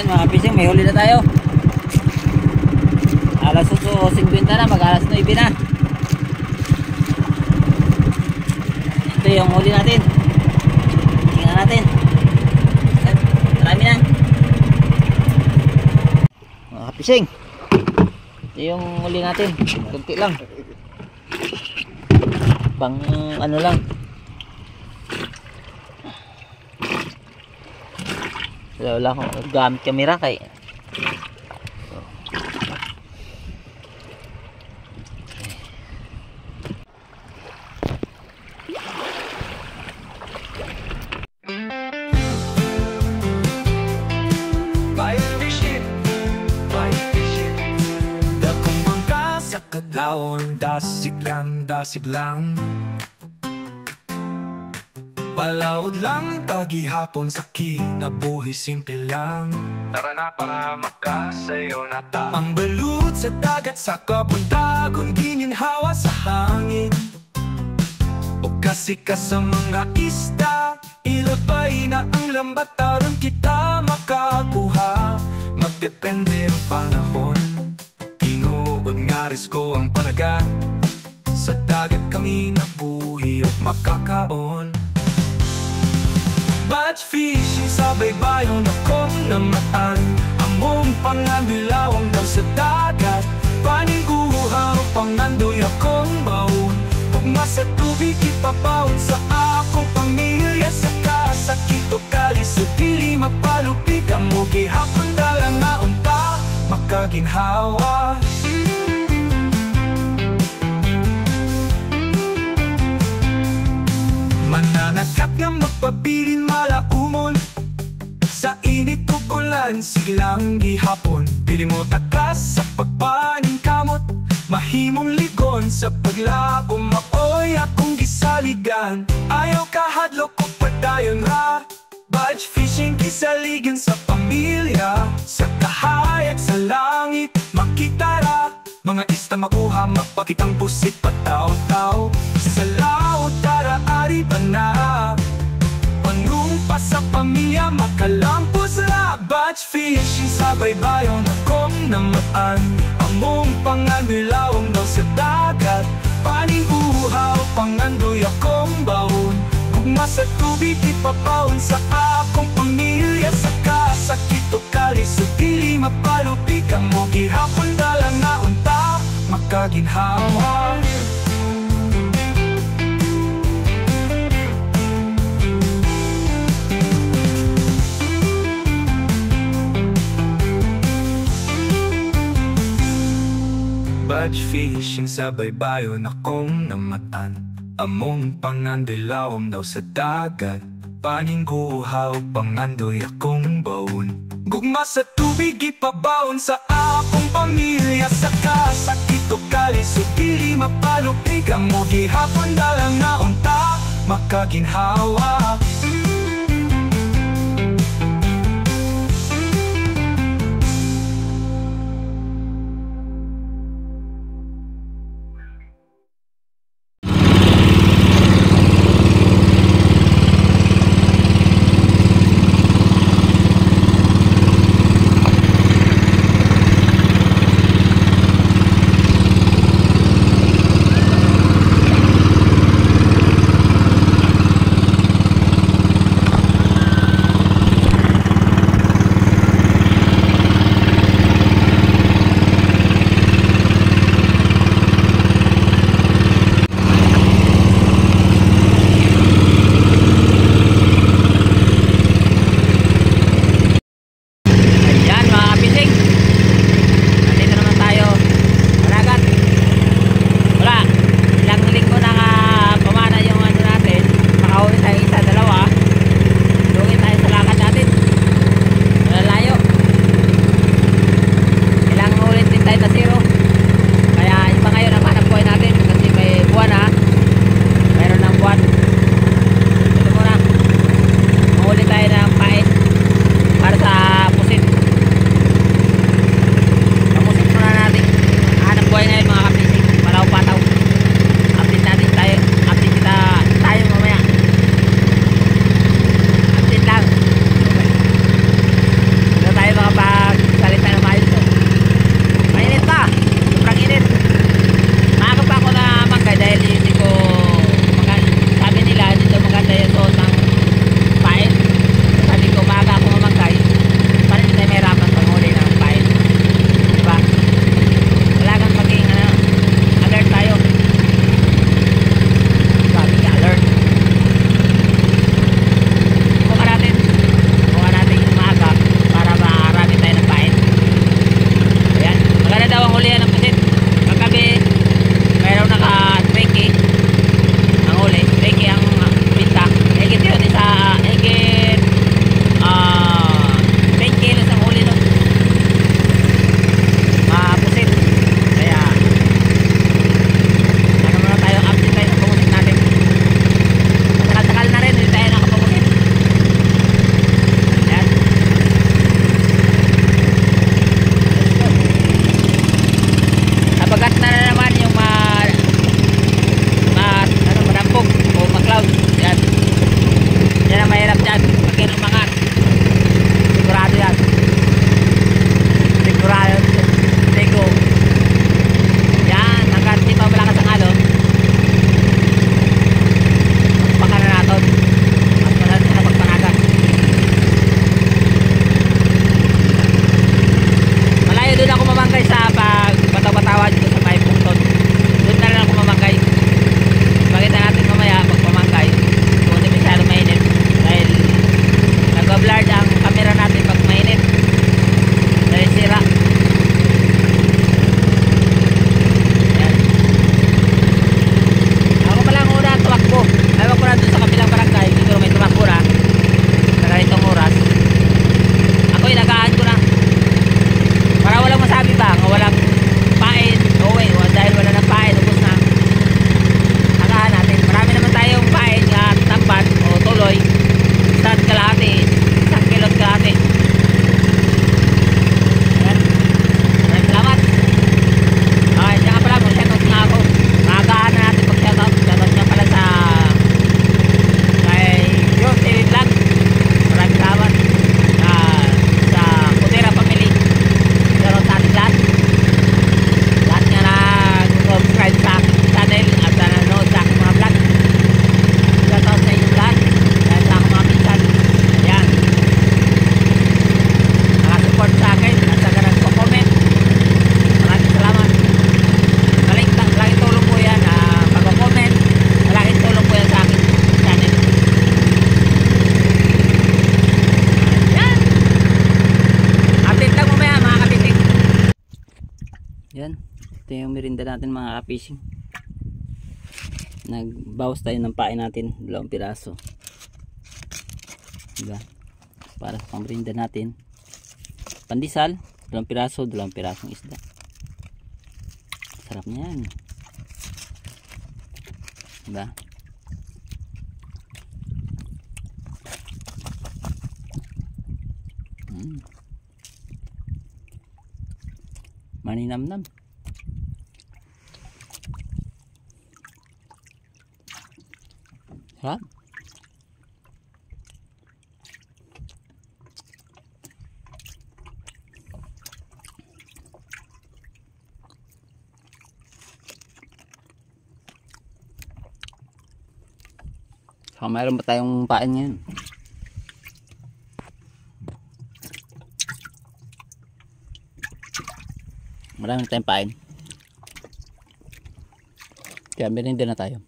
Ayan mga fishing, may huli na tayo. Alas 8:50 na, mag alas 9 na. Ito yung huli natin. Tingnan natin. Marami na mga fishing. Ito yung huli natin. Kunti lang. Pang ano lang. Wala akong gamit camera kay Kadlaon, dasig lang Palawod lang, tagihapon sa kinabuhi, simple lang Tara na para makasayo na ta Ang balut sa dagat sa kapuntagon, gininhawa sa hangin O kasika sa mga isda, ilabay na ang lambat aron kita makakuha Magdepende ang panahon Ngaris ko ang panagat Sa dagat kami nabuhi at makakaon Batch fishing sa baybayon akong namatan Among panganbilawang daw sa dagat Paniguha o pangandoy akong baon Pugma sa tubig ipapaon sa akong pamilya Sa kasakit o kalis o dili mapalupig Ang mugi hapon dalang na unta makaginhawa Mananakap nga magpabilin malaumon Sa init kukulan silang gihapon Pili mo takas sa pagpaning kamot Mahimong ligon sa paglago Maoy akong gisaligan Ayaw kahadlok o padayon ra Batch fishing gisaligan sa pamilya Sa kahayag sa langit makitara Mga ista makuha mapakitang pusit pataw-taw Sa laot tara ari ba na Panumpa sa pamilya makalampos ra Batch fishing sa baybayon akong namaan Among panganilawang daw sa dagat Paniuhaw pangandoy akong baon Gugma sa tubig ipapaon sa akong pamilya Sa kasakit o kalis o dili mapalupig Ang mo gihapon dalang na unta makaginhawa Batch fishing sa baybayon akong namatan Among pangandilawom daw sa dagat Paningguhaw pangandoy akong baon Gugma sa tubig ipabaon sa akong pamilya Sa kasakit o kalis o dili mapalupig Ang mo gihapon dalang na unta makaginhawa Yan. Ito yung merinda natin mga ka-fishing. Nagbawas tayo ng pain natin. 2 piraso. Diba? Para sa pang merinda natin. Pandesal. 2 piraso. 2 pirasong isda. Sarap niyan. Diba? Maninamnam. Sarap. So, mayroon ba tayong pain ngayon? Marami tayong pain. Kaya merinda na tayo.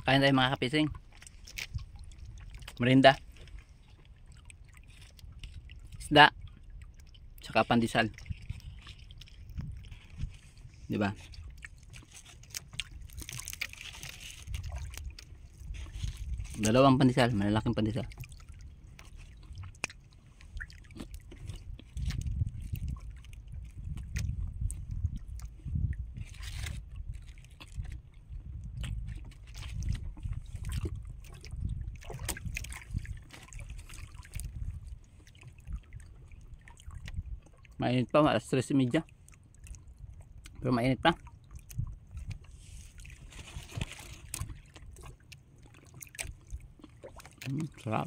Kain tayo mga kapising. Merinda. Isda. Tsaka pandesal. Diba? Dalawang pandesal, malalaking pandesal. Mainit pa, alas 3:30. Pero mainit pa. Sarap.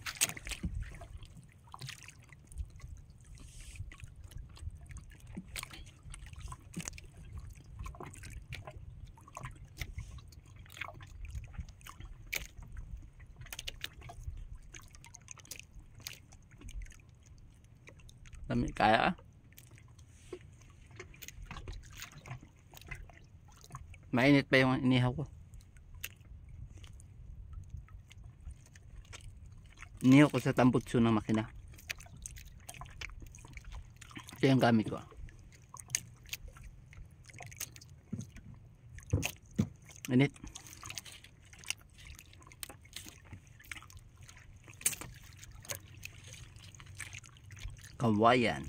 Dami kaya ah. Mainit pa yung inihaw ko. Inihaw ko sa tambutso ng makina. Ito yung gamit ko. Mainit. Kawayan.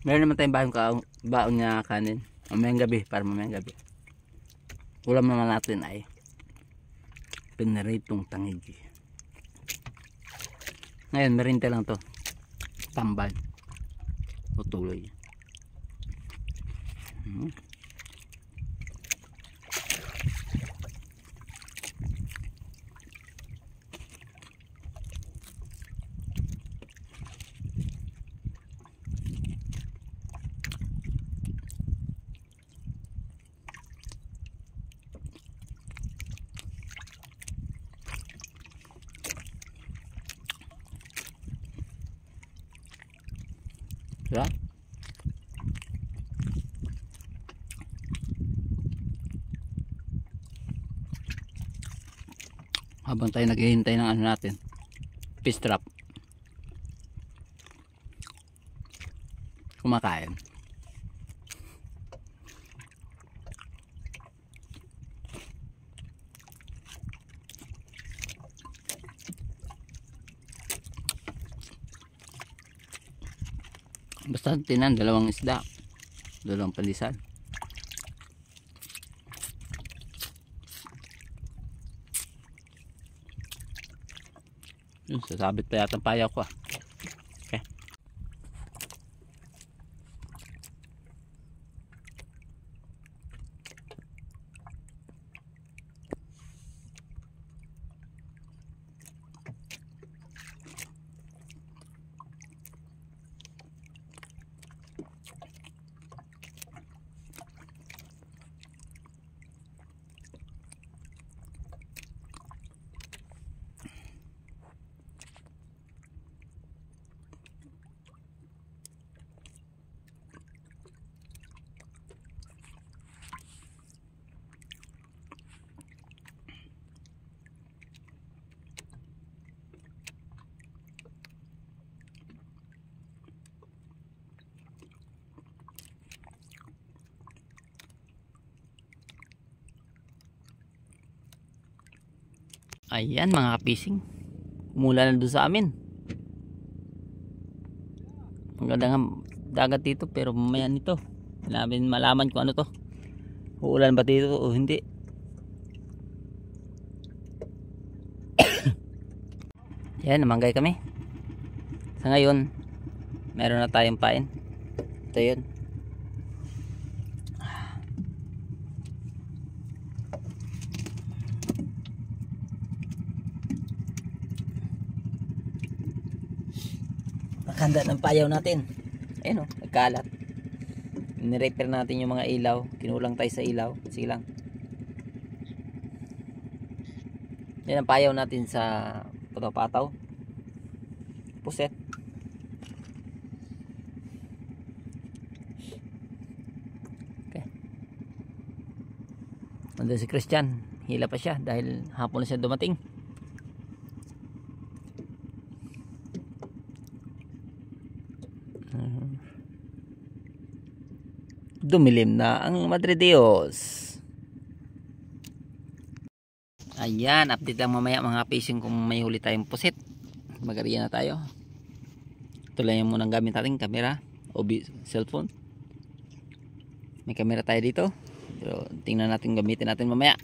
Meron naman tayong baon niya kanin. Mamayang gabi, para mamayang gabi. Ulam naman natin ay pinaritong tangigi. Ngayon, merinda lang to. Tambal. O tuloy. Diba? Habang tayo naghihintay ng ano natin, fish trap, kumakain. Basta tinan, 2 isda, 2 pandesal. Yun, sasabit pa yata ang payaw ko ah. Okay. Ayan mga kapising, umulan na doon sa amin. Ang ganda nga dagat dito, pero mamaya nito namin malaman kung ano to, uulan ba dito o hindi. Yan, namanggay kami. Sa ngayon meron na tayong pain. Ito yun. Nakahanda ng payaw natin. Ayun o, nagkalat. Nirepair natin yung mga ilaw. Kinulang tayo sa ilaw. Sige lang. Yan ang payaw natin sa pataw-pataw. Puset. Okay. Nandun si Christian. Hila pa siya dahil hapon na siya dumating. Dumilim na ang Madre Dios. Ayan, update lang mamaya mga fishing kung may huli tayong pusit. Mag-ariya na tayo. Ito lang yung munang gamit natin, camera o cellphone. May camera tayo dito. Pero tingnan natin, gamitin natin mamaya.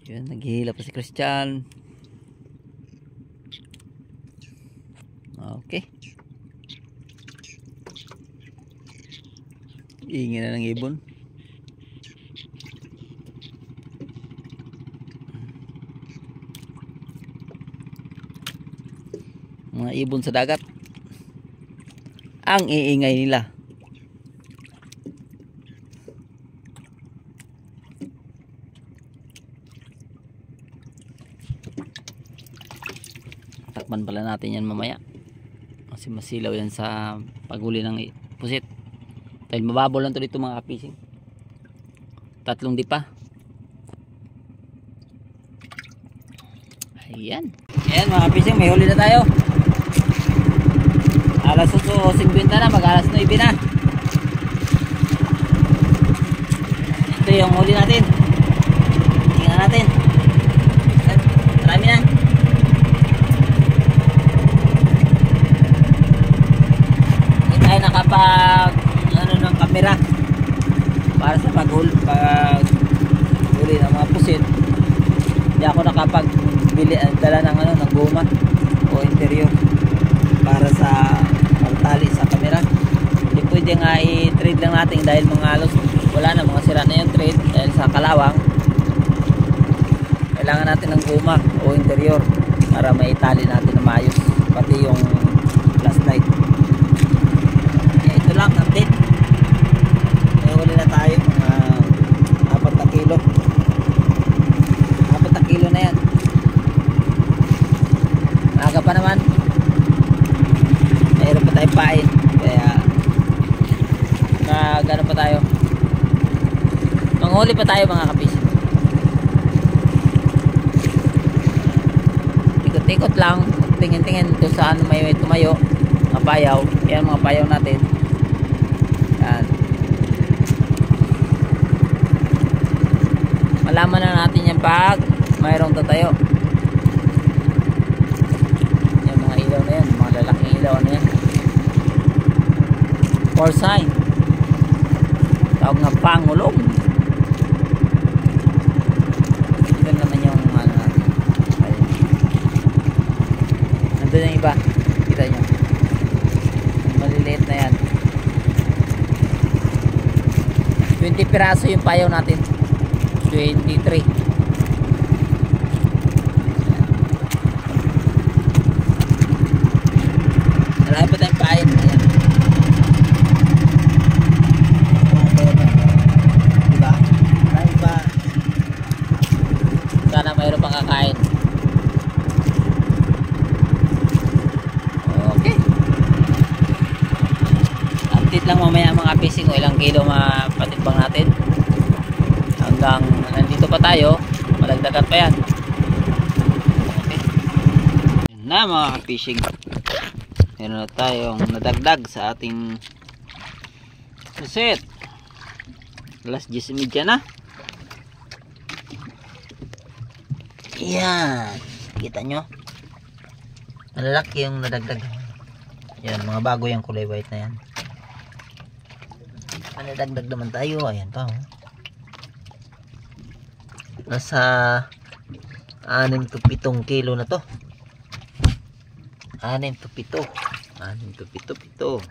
Yan, naghihila pa si Christian. Okay. Ingin na ng ibon. Mga ibon sa dagat. Ang iingay nila. Takpan pala natin yan mamaya. Kasi masilaw yan sa paghuli ng pusit. Dahil mababaw lang to dito mga kapising. 3 dipa. Ayan. Ayan mga kapising, may huli na tayo. Alas 8:50 na, mag alas 9 na. Ito yung huli natin. Tingnan natin. Marami na. Tayo nakapag ng camera para sa paghuli ng mga pusit. Hindi ako nakapagbili dala ng ng goma o interior para sa pagtali sa camera. Hindi pwede nga i-trade lang natin dahil mga halos wala na, mga sira na yung trade dahil sa kalawang. Kailangan natin ng goma o interior para maitali natin na maayos, pati yung flashlight. Ito lang update. May huli na tayo mga 4 na kilo. 4 na kilo na yan. Aga pa naman. Mayroon pa tayong pain. Kaya gano'n pa tayo. Manghuli pa tayo mga kapis. Ikot-ikot lang. Tingin-tingin kung saan may tumayo. Mga payaw. Yan mga payaw natin. Yan. Malaman na natin yan pag mayroong tatayo. Yung mga ilaw na yan, mga lalaking ilaw na yan. For sign. Tawag na pangulong. Ito naman yung ano natin. Ayun. Nandun yung iba. Kita nyo. Maliliit na yan. 20 piraso yung payaw natin. 23. Marami pa tayong pain. Ayan. Diba? Marami pa. Sana mayroon pang kakain. Okay. Update lang mamaya mga fishing kung ilang kilo mapatimbang natin. Hanggang nandito pa tayo, malagdagan pa yan. Okay. Yun na mga fishing. Meron na tayong nadagdag sa ating pusit. Alas 10:30 na. Yan. Kita nyo? Malalaki yung nadagdag. Yan, mga bago yung kulay white na yan. Nadagdag naman tayo. Ayan pa. Oh. Nasa 6 to 7 kilo na to. 6 to 7. 6 to 7.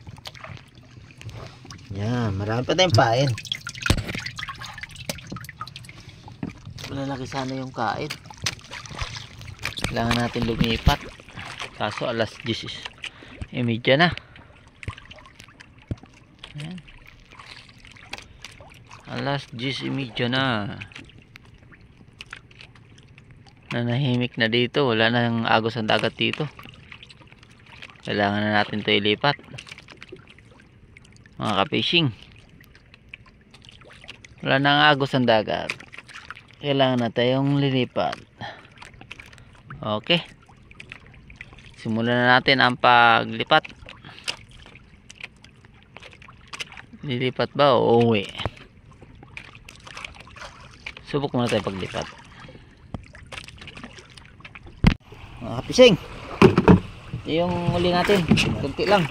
Yan, marami pa tayong pain. Malalaki sana yung kain. Kailangan natin lumipat. Kaso alas 10:30 na. Ayan. Alas 10:30 na. Nanahimik na dito. Wala nang agos ang dagat dito. Kailangan na natin ito ilipat. Mga ka-fishing. Wala nang agos ang dagat. Kailangan na tayong lilipat. Okay. Simulan na natin ang paglipat. Lilipat ba o uuwi? Subok muna tayo paglipat. Mga ka-fishing. Yung uli natin. Kunti lang.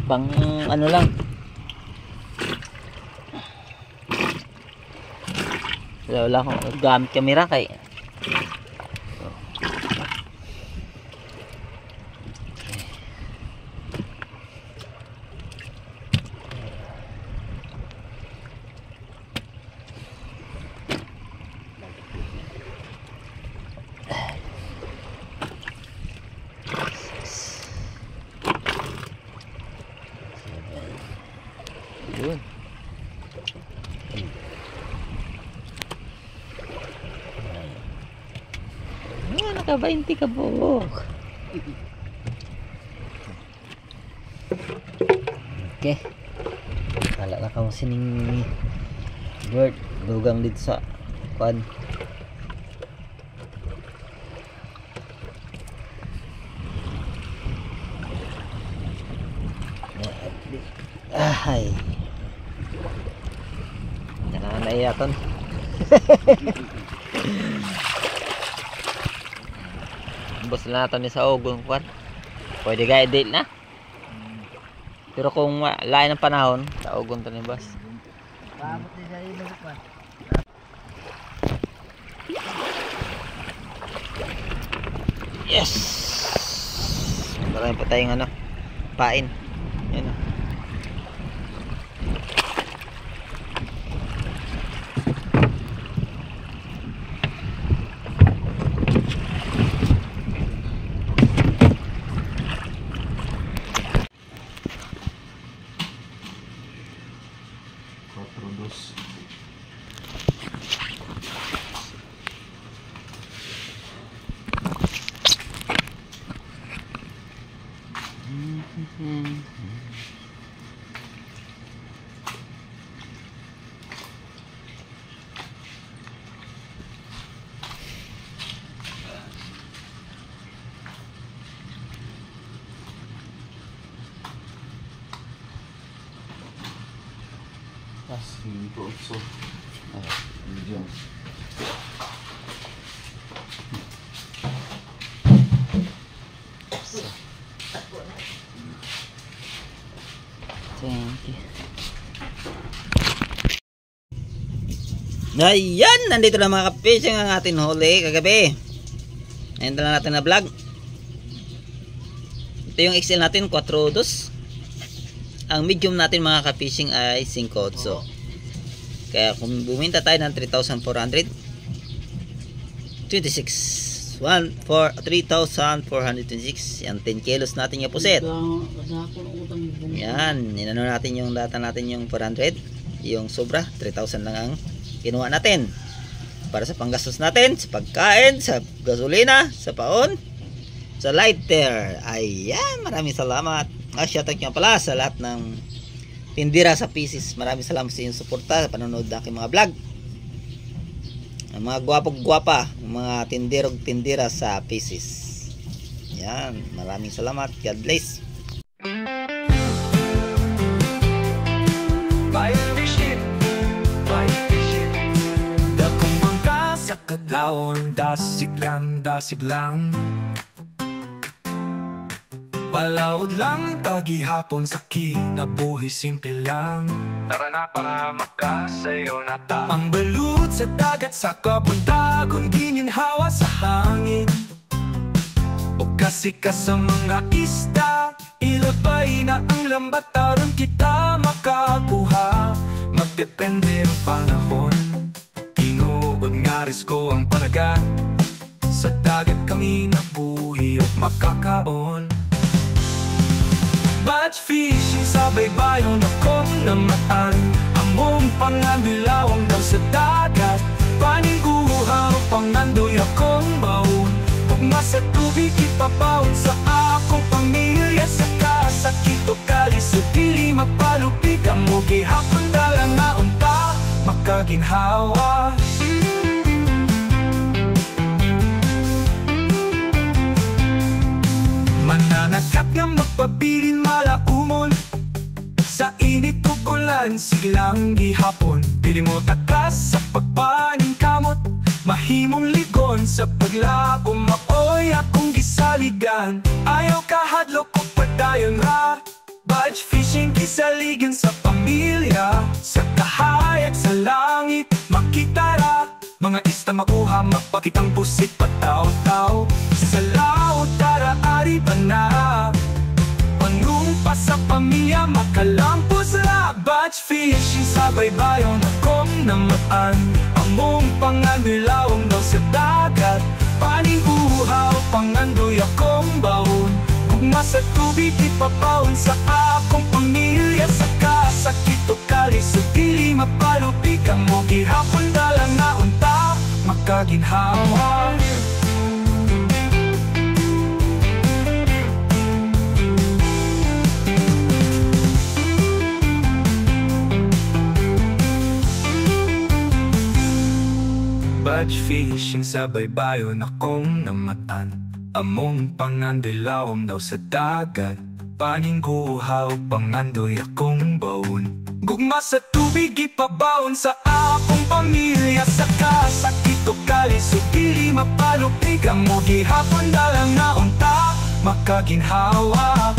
Pang ano lang. Wala akong gamit kamera kay yun. Naka-20 ka po. Okay. Wala na kang sining bird. Dugang dito sa pan. Ay. Naiyaton. Bus na natin sa ugong kwan. Pwede ga i-date na. Pero kung lain ng panahon, sa ugong to ni bus. Yes. Marami pa tayong ano, pain. Yan. Dito also. Medium. Thank you. Ayan, nandito na mga ka-fishing ang ating huli kagabi. Ayan na lang natin na vlog. Ito yung XL natin, 4.2. Ang medium natin mga ka-fishing ay 5.8. Kaya kung buminta tayo ng 3,426 3,426 yan, 10 kilos natin yung puset. Yan, inano natin yung data natin yung 400. Yung sobra 3,000 lang ang kinuha natin para sa panggastos natin, sa pagkain, sa gasolina, sa paon, sa lighter. Ayan, maraming salamat. Shoutout nyo pala sa lahat ng tindira sa pieces. Maraming salamat sa inyong suporta sa panonood ng aking mga vlog. Ang mga gwapog-gwapa, mga tindirog-tindira sa pieces. Yan, maraming salamat. God bless. Bye. dasiglang Palawod lang tagihapon sa kinabuhi simple lang. Tara na para makasayo na ta. Ang balut sa dagat sa kabuntagon, gininhawa sa hangin o kasika sa mga isda. Ilabay na ang lambat aron kita makakuha. Magdepende ang panahon, tinuod nga risko ang panagat. Sa dagat kami nabuhi at makakaon. Batch fishing sa baybayon akong namataan. Among pangabilawang daw sa dagat, paniguha o pangandoy akong baon. Pugma sa tubig ipapaon sa akong pamilya. Sa kasakit o kalis o dili mapalupig. Ang mo gihapon dalang nga unta makaginhawa. Mananakap nga magpabilin malaumon sa init kukulan silang gihapon. Pili mo takas sa pagpaning kamot, mahimong ligon sa paglabong maoy akong gisaligan. Ayaw kahadlok o padayon ra, batch fishing kisaligan sa pamilya. Sa kahayag sa langit makitara, mga ista makuha mapakitang pusit pataw-taw. Sa laot tara ari ba na, panumpa sa pamilya makalampos ra. Batch fishing sa baybayon akong namaan. Among panganilawang daw sa dagat, paning uhaw pangandoy akong baon. Gugma sa tubig ipapaon sa akong pamilya. Sa kasakit o kalis o dili mapalupig. Ang mo gihapon dalang na unta makaginhawa. Batch fishing sa baybayon akong namatan. Among pangandilawom daw sa dagat, paning guhaw pangandoy akong baon. Gugma sa tubig ipabaon sa akong pamilya. Sa kasakit o kalis o dili mapalupig. Ang mo gihapon dalang na unta makaginhawa.